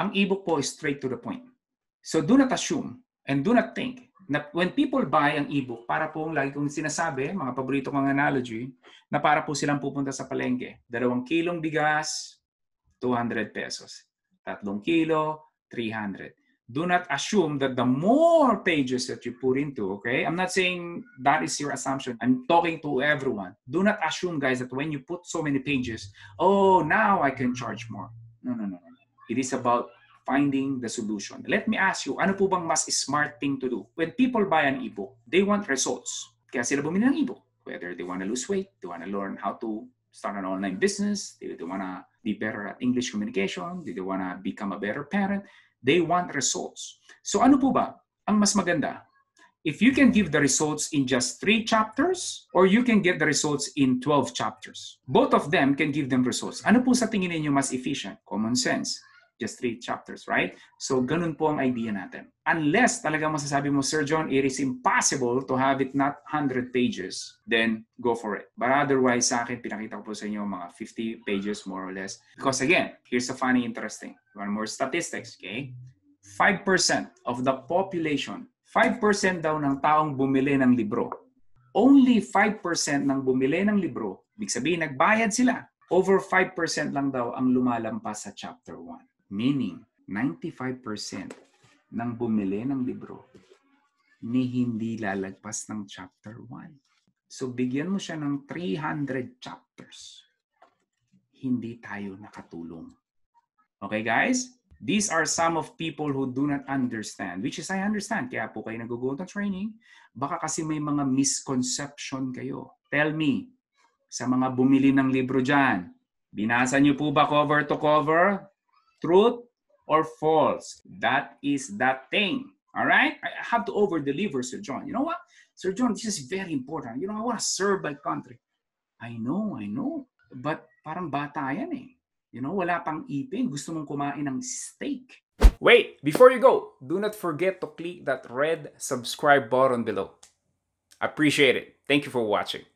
Ang ebook po is straight to the point. So do not assume and do not think na when people buy ang ebook, para po lagi kong sinasabi, mga paborito kong analogy, na para po silang pupunta sa palengke. 2 kilong bigas, 200 pesos. 3 kilo, 300. Do not assume that the more pages that you put into, okay? I'm not saying that is your assumption. I'm talking to everyone. Do not assume, guys, that when you put so many pages, oh, now I can charge more. No, no, no, no. It is about finding the solution. Let me ask you, ano po bang mas smart thing to do? When people buy an ebook, they want results. Kaya sila bumili ng ebook. Whether they want to lose weight, they want to learn how to start an online business, they want to be better at English communication, they want to become a better parent, they want results. So ano po ba ang mas maganda? If you can give the results in just 3 chapters, or you can get the results in 12 chapters. Both of them can give them results. Ano po sa tingin niyo mas efficient? Common sense. Just 3 chapters, right? So, ganun po ang idea natin. Unless talaga masasabi mo, Sir John, it is impossible to have it not 100 pages, then go for it. But otherwise, sa akin, pinakita ko po sa inyo mga 50 pages more or less. Because again, here's a funny, interesting. One more statistics, okay? 5% of the population, 5% daw ng taong bumili ng libro. Only 5% ng bumili ng libro, ibig sabihin, nagbayad sila. Over 5% lang daw ang lumalampas sa chapter 1. Meaning, 95% ng bumili ng libro ni hindi lalagpas ng chapter 1. So, bigyan mo siya ng 300 chapters. Hindi tayo nakatulong. Okay, guys? These are some of people who do not understand, which is I understand. Kaya po kayo nag-go to training. Baka kasi may mga misconception kayo. Tell me, sa mga bumili ng libro dyan, binasa niyo po ba cover to cover? Truth or false? That is that thing. All right? I have to over-deliver, Sir John. You know what? Sir John, this is very important. You know, I want to serve my country. I know. But parang bata yan eh. You know, wala pang ipin. Gusto mong kumain ng steak. Wait, before you go, do not forget to click that red subscribe button below. Appreciate it. Thank you for watching.